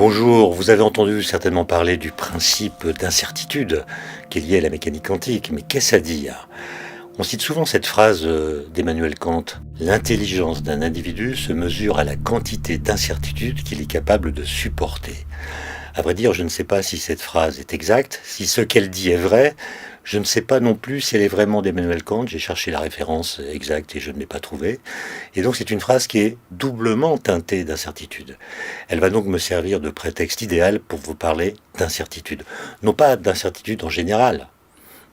Bonjour, vous avez entendu certainement parler du principe d'incertitude qui est lié à la mécanique quantique, mais qu'est-ce à dire? On cite souvent cette phrase d'Emmanuel Kant: l'intelligence d'un individu se mesure à la quantité d'incertitude qu'il est capable de supporter. À vrai dire, je ne sais pas si cette phrase est exacte, si ce qu'elle dit est vrai. Je ne sais pas non plus si elle est vraiment d'Emmanuel Kant. J'ai cherché la référence exacte et je ne l'ai pas trouvée. Et donc c'est une phrase qui est doublement teintée d'incertitude. Elle va donc me servir de prétexte idéal pour vous parler d'incertitude. Non pas d'incertitude en général,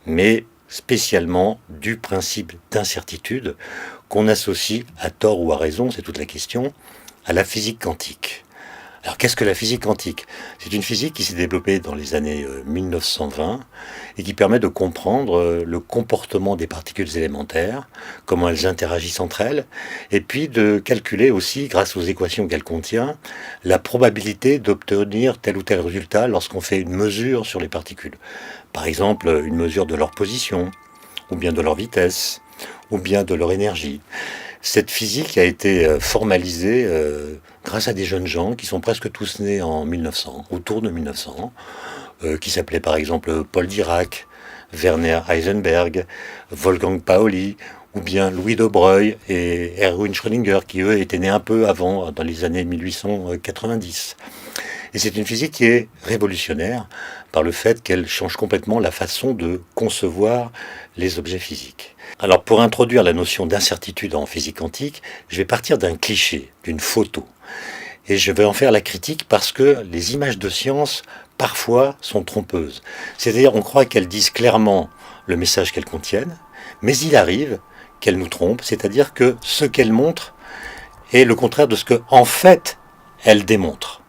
mais spécialement du principe d'incertitude qu'on associe, à tort ou à raison, c'est toute la question, à la physique quantique. Alors qu'est-ce que la physique quantique? C'est une physique qui s'est développée dans les années 1920 et qui permet de comprendre le comportement des particules élémentaires, comment elles interagissent entre elles, et puis de calculer aussi, grâce aux équations qu'elle contient, la probabilité d'obtenir tel ou tel résultat lorsqu'on fait une mesure sur les particules. Par exemple, une mesure de leur position, ou bien de leur vitesse, ou bien de leur énergie. Cette physique a été formalisée grâce à des jeunes gens qui sont presque tous nés en 1900, autour de 1900, qui s'appelaient par exemple Paul Dirac, Werner Heisenberg, Wolfgang Pauli, ou bien Louis de Broglie et Erwin Schrödinger, qui eux étaient nés un peu avant, dans les années 1890. Et c'est une physique qui est révolutionnaire par le fait qu'elle change complètement la façon de concevoir les objets physiques. Alors pour introduire la notion d'incertitude en physique quantique, je vais partir d'un cliché, d'une photo. Et je vais en faire la critique parce que les images de science, parfois, sont trompeuses. C'est-à-dire on croit qu'elles disent clairement le message qu'elles contiennent, mais il arrive qu'elles nous trompent, c'est-à-dire que ce qu'elles montrent est le contraire de ce que, en fait, elles démontrent.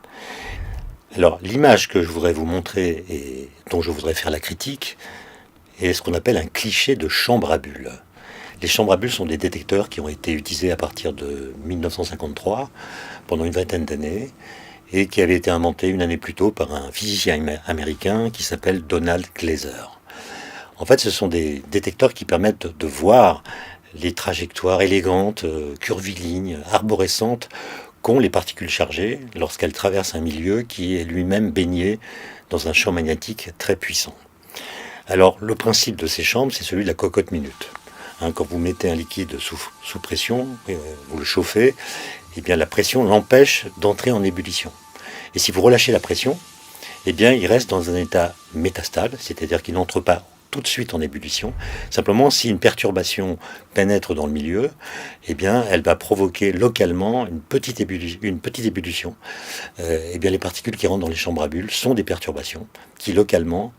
Alors, l'image que je voudrais vous montrer et dont je voudrais faire la critique est ce qu'on appelle un cliché de chambre à bulles. Les chambres à bulles sont des détecteurs qui ont été utilisés à partir de 1953 pendant une vingtaine d'années et qui avaient été inventés une année plus tôt par un physicien américain qui s'appelle Donald Glaser. En fait, ce sont des détecteurs qui permettent de voir les trajectoires élégantes, curvilignes, arborescentes qu'ont les particules chargées lorsqu'elles traversent un milieu qui est lui-même baigné dans un champ magnétique très puissant. Alors, le principe de ces chambres, c'est celui de la cocotte minute. Quand vous mettez un liquide sous pression, vous le chauffez, eh bien la pression l'empêche d'entrer en ébullition. Et si vous relâchez la pression, eh bien il reste dans un état métastable, c'est-à-dire qu'il n'entre pas tout de suite en ébullition. Simplement, si une perturbation pénètre dans le milieu, eh bien, elle va provoquer localement une petite ébullition. Eh bien, les particules qui rentrent dans les chambres à bulles sont des perturbations qui localement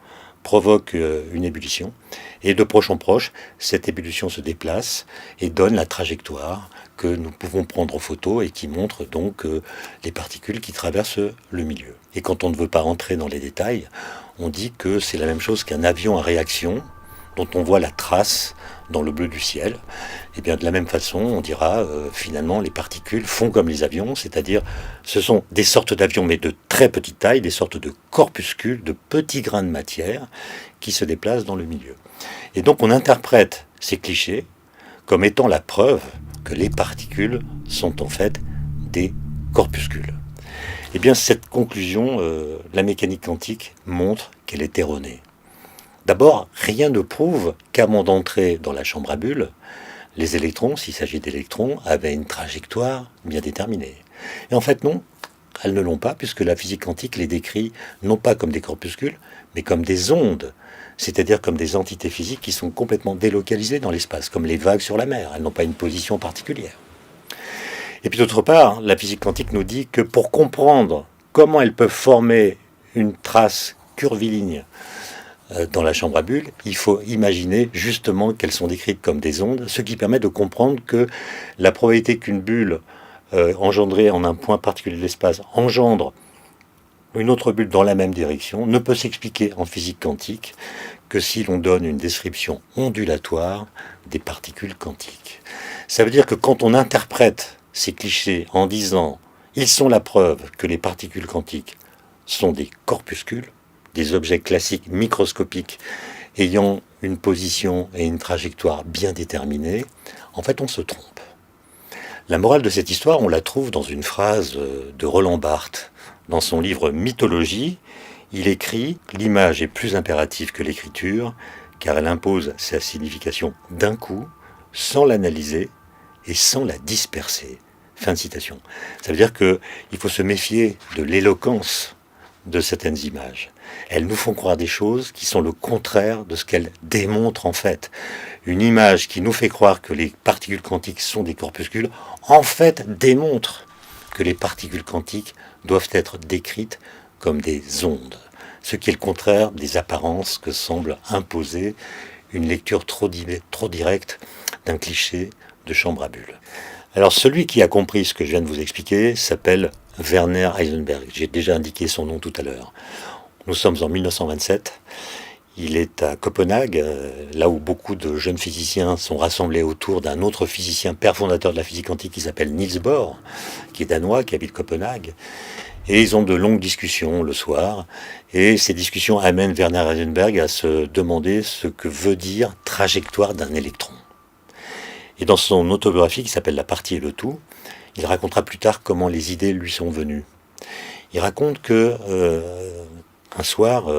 provoquent une ébullition. Et de proche en proche, cette ébullition se déplace et donne la trajectoire que nous pouvons prendre en photo et qui montre donc les particules qui traversent le milieu. Et quand on ne veut pas rentrer dans les détails, on dit que c'est la même chose qu'un avion à réaction dont on voit la trace dans le bleu du ciel. Et bien de la même façon, on dira finalement les particules font comme les avions, c'est-à-dire ce sont des sortes d'avions mais de très petite taille, des sortes de corpuscules, de petits grains de matière qui se déplacent dans le milieu. Et donc on interprète ces clichés comme étant la preuve que les particules sont en fait des corpuscules. Eh bien, cette conclusion, la mécanique quantique montre qu'elle est erronée. D'abord, rien ne prouve qu'avant d'entrer dans la chambre à bulles, les électrons, s'il s'agit d'électrons, avaient une trajectoire bien déterminée. Et en fait, non, elles ne l'ont pas, puisque la physique quantique les décrit non pas comme des corpuscules, mais comme des ondes, c'est-à-dire comme des entités physiques qui sont complètement délocalisées dans l'espace, comme les vagues sur la mer. Elles n'ont pas une position particulière. Et puis d'autre part, la physique quantique nous dit que pour comprendre comment elles peuvent former une trace curviligne dans la chambre à bulles, il faut imaginer justement qu'elles sont décrites comme des ondes, ce qui permet de comprendre que la probabilité qu'une bulle engendrée en un point particulier de l'espace engendre une autre bulle dans la même direction ne peut s'expliquer en physique quantique que si l'on donne une description ondulatoire des particules quantiques. Ça veut dire que quand on interprète ces clichés en disant « ils sont la preuve que les particules quantiques sont des corpuscules », des objets classiques microscopiques ayant une position et une trajectoire bien déterminées, en fait on se trompe. La morale de cette histoire, on la trouve dans une phrase de Roland Barthes, Dans son livre Mythologie, il écrit « L'image est plus impérative que l'écriture, car elle impose sa signification d'un coup, sans l'analyser et sans la disperser. » Fin de citation. Ça veut dire qu'il faut se méfier de l'éloquence de certaines images. Elles nous font croire des choses qui sont le contraire de ce qu'elles démontrent en fait. Une image qui nous fait croire que les particules quantiques sont des corpuscules, en fait démontre que les particules quantiques doivent être décrites comme des ondes, ce qui est le contraire des apparences que semble imposer une lecture trop directe d'un cliché de chambre à bulles. Alors celui qui a compris ce que je viens de vous expliquer s'appelle Werner Heisenberg. J'ai déjà indiqué son nom tout à l'heure. Nous sommes en 1927. Il est à Copenhague, là où beaucoup de jeunes physiciens sont rassemblés autour d'un autre physicien, père fondateur de la physique quantique, qui s'appelle Niels Bohr, qui est danois, qui habite Copenhague. Et ils ont de longues discussions le soir. Et ces discussions amènent Werner Heisenberg à se demander ce que veut dire trajectoire d'un électron. Et dans son autobiographie qui s'appelle La partie et le tout, il racontera plus tard comment les idées lui sont venues. Il raconte que un soir,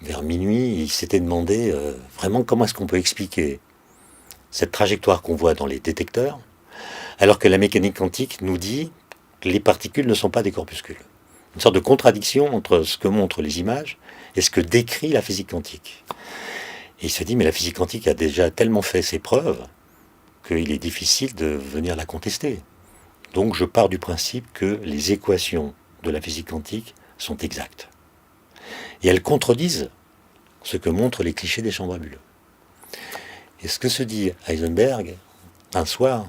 vers minuit, il s'était demandé vraiment comment est-ce qu'on peut expliquer cette trajectoire qu'on voit dans les détecteurs, alors que la mécanique quantique nous dit que les particules ne sont pas des corpuscules. Une sorte de contradiction entre ce que montrent les images et ce que décrit la physique quantique. Et il se dit, mais la physique quantique a déjà tellement fait ses preuves qu'il est difficile de venir la contester. Donc je pars du principe que les équations de la physique quantique sont exactes. Et elles contredisent ce que montrent les clichés des chambres à bulles. Et ce que se dit Heisenberg un soir,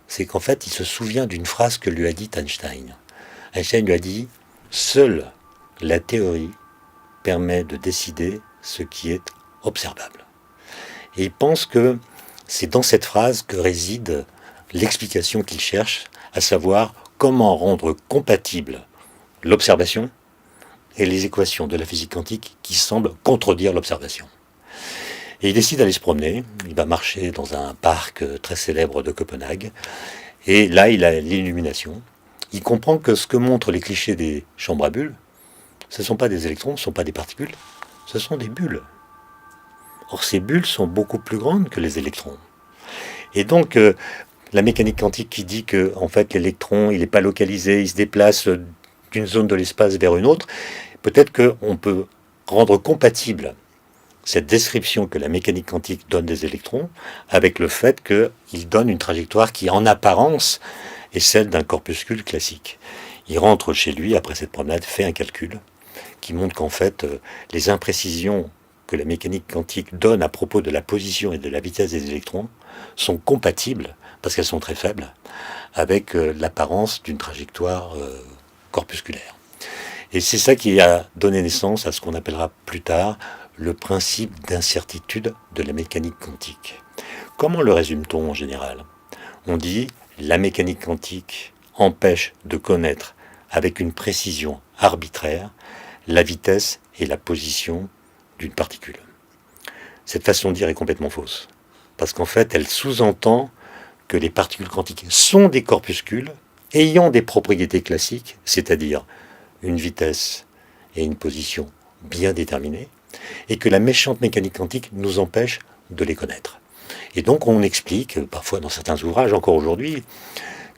c'est qu'en fait il se souvient d'une phrase que lui a dite Einstein. Einstein lui a dit « Seule la théorie permet de décider ce qui est observable ». Et il pense que c'est dans cette phrase que réside l'explication qu'il cherche, à savoir comment rendre compatible l'observation et les équations de la physique quantique qui semblent contredire l'observation. Et il décide d'aller se promener, il va marcher dans un parc très célèbre de Copenhague, et là il a l'illumination. Il comprend que ce que montrent les clichés des chambres à bulles, ce ne sont pas des électrons, ce ne sont pas des particules, ce sont des bulles. Or ces bulles sont beaucoup plus grandes que les électrons. Et donc la mécanique quantique qui dit que en fait l'électron il n'est pas localisé, il se déplace d'une zone de l'espace vers une autre, peut-être qu'on peut rendre compatible cette description que la mécanique quantique donne des électrons avec le fait qu'il donne une trajectoire qui en apparence est celle d'un corpuscule classique. Il rentre chez lui après cette promenade, fait un calcul qui montre qu'en fait les imprécisions que la mécanique quantique donne à propos de la position et de la vitesse des électrons sont compatibles, parce qu'elles sont très faibles, avec l'apparence d'une trajectoire corpusculaire. Et c'est ça qui a donné naissance à ce qu'on appellera plus tard le principe d'incertitude de la mécanique quantique. Comment le résume-t-on en général ? On dit la mécanique quantique empêche de connaître avec une précision arbitraire la vitesse et la position d'une particule. Cette façon de dire est complètement fausse, parce qu'en fait, elle sous-entend que les particules quantiques sont des corpuscules ayant des propriétés classiques, c'est-à-dire une vitesse et une position bien déterminées, et que la méchante mécanique quantique nous empêche de les connaître. Et donc on explique, parfois dans certains ouvrages, encore aujourd'hui,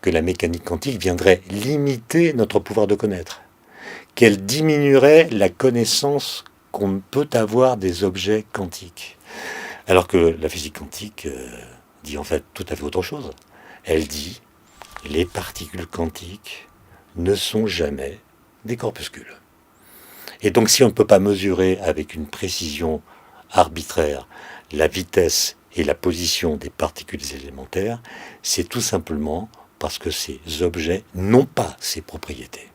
que la mécanique quantique viendrait limiter notre pouvoir de connaître, qu'elle diminuerait la connaissance qu'on peut avoir des objets quantiques. Alors que la physique quantique dit en fait tout à fait autre chose. Elle dit les particules quantiques ne sont jamais des corpuscules. Et donc si on ne peut pas mesurer avec une précision arbitraire la vitesse et la position des particules élémentaires, c'est tout simplement parce que ces objets n'ont pas ces propriétés.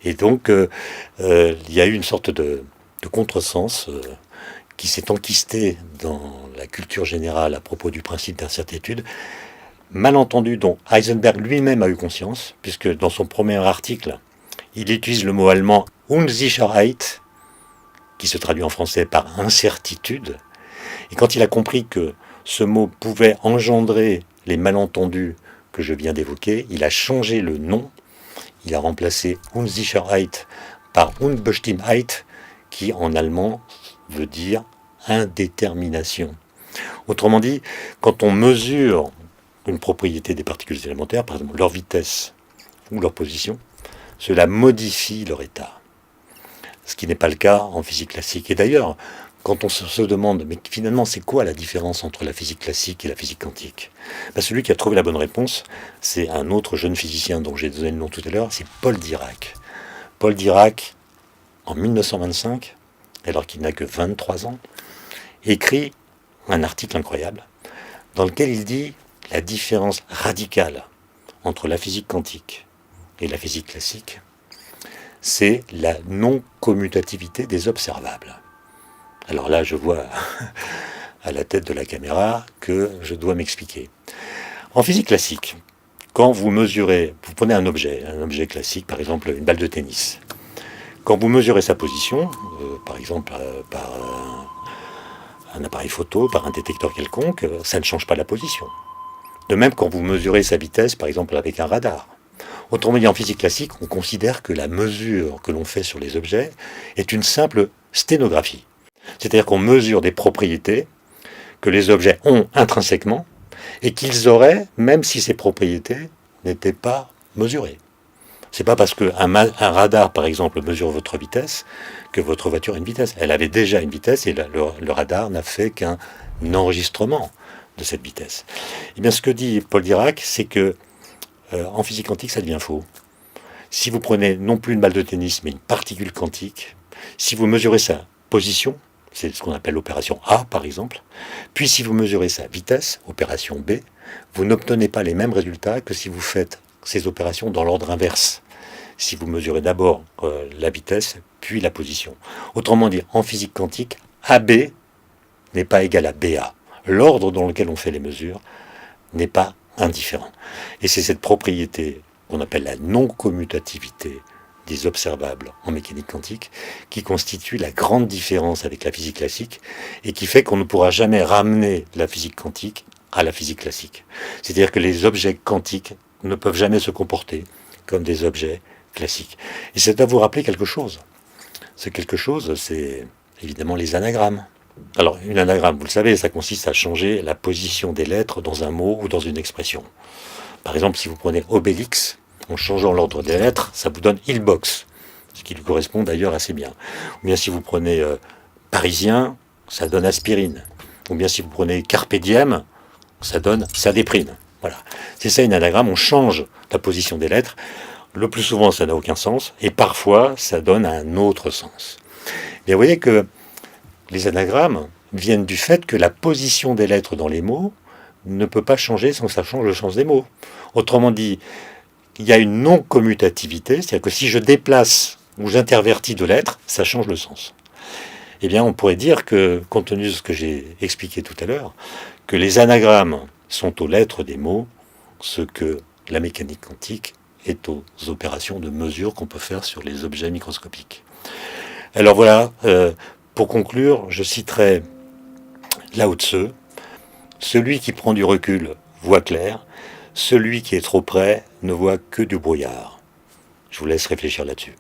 Et donc il y a eu une sorte de contresens qui s'est enquisté dans la culture générale à propos du principe d'incertitude, malentendu dont Heisenberg lui-même a eu conscience, puisque dans son premier article, il utilise le mot allemand Unsicherheit, qui se traduit en français par incertitude, et quand il a compris que ce mot pouvait engendrer les malentendus que je viens d'évoquer, il a changé le nom, Il a remplacé Unsicherheit par Unbestimmtheit, qui en allemand veut dire indétermination. Autrement dit, quand on mesure une propriété des particules élémentaires, par exemple leur vitesse ou leur position, cela modifie leur état. Ce qui n'est pas le cas en physique classique. Et d'ailleurs, quand on se demande, mais finalement, c'est quoi la différence entre la physique classique et la physique quantique? Celui qui a trouvé la bonne réponse, c'est un autre jeune physicien dont j'ai donné le nom tout à l'heure, c'est Paul Dirac. Paul Dirac, en 1925, alors qu'il n'a que 23 ans, écrit un article incroyable dans lequel il dit la différence radicale entre la physique quantique et la physique classique, c'est la non-commutativité des observables. Alors là, je vois à la tête de la caméra que je dois m'expliquer. En physique classique, quand vous mesurez, vous prenez un objet classique, par exemple une balle de tennis. Quand vous mesurez sa position, par exemple par un appareil photo, par un détecteur quelconque, ça ne change pas la position. De même, quand vous mesurez sa vitesse, par exemple avec un radar. Autrement dit, en physique classique, on considère que la mesure que l'on fait sur les objets est une simple sténographie. C'est-à-dire qu'on mesure des propriétés que les objets ont intrinsèquement et qu'ils auraient, même si ces propriétés n'étaient pas mesurées. C'est pas parce qu'un radar, par exemple, mesure votre vitesse que votre voiture a une vitesse. Elle avait déjà une vitesse et le radar n'a fait qu'un enregistrement de cette vitesse. Et bien, ce que dit Paul Dirac, c'est que en physique quantique, ça devient faux. Si vous prenez non plus une balle de tennis, mais une particule quantique, si vous mesurez sa position, c'est ce qu'on appelle l'opération A, par exemple, puis si vous mesurez sa vitesse, opération B, vous n'obtenez pas les mêmes résultats que si vous faites ces opérations dans l'ordre inverse. Si vous mesurez d'abord la vitesse, puis la position. Autrement dit, en physique quantique, AB n'est pas égal à BA. L'ordre dans lequel on fait les mesures n'est pas indifférent. Et c'est cette propriété qu'on appelle la non-commutativité des observables en mécanique quantique qui constitue la grande différence avec la physique classique et qui fait qu'on ne pourra jamais ramener la physique quantique à la physique classique. C'est-à-dire que les objets quantiques ne peuvent jamais se comporter comme des objets classiques. Et c'est à vous rappeler quelque chose. Ce quelque chose, c'est évidemment les anagrammes. Alors, une anagramme, vous le savez, ça consiste à changer la position des lettres dans un mot ou dans une expression. Par exemple, si vous prenez Obélix, en changeant l'ordre des lettres, ça vous donne Ilbox, ce qui lui correspond d'ailleurs assez bien. Ou bien si vous prenez Parisien, ça donne aspirine. Ou bien si vous prenez Carpe diem, ça donne Sadéprine. Voilà. C'est ça une anagramme, on change la position des lettres. Le plus souvent, ça n'a aucun sens, et parfois, ça donne un autre sens. Mais vous voyez que les anagrammes viennent du fait que la position des lettres dans les mots ne peut pas changer sans que ça change le sens des mots. Autrement dit, il y a une non-commutativité, c'est-à-dire que si je déplace ou j'intervertis deux lettres, ça change le sens. Eh bien, on pourrait dire que, compte tenu de ce que j'ai expliqué tout à l'heure, que les anagrammes sont aux lettres des mots, ce que la mécanique quantique est aux opérations de mesure qu'on peut faire sur les objets microscopiques. Alors voilà, pour conclure, je citerai Lao Tzu, celui qui prend du recul voit clair, celui qui est trop près ne voit que du brouillard. Je vous laisse réfléchir là-dessus.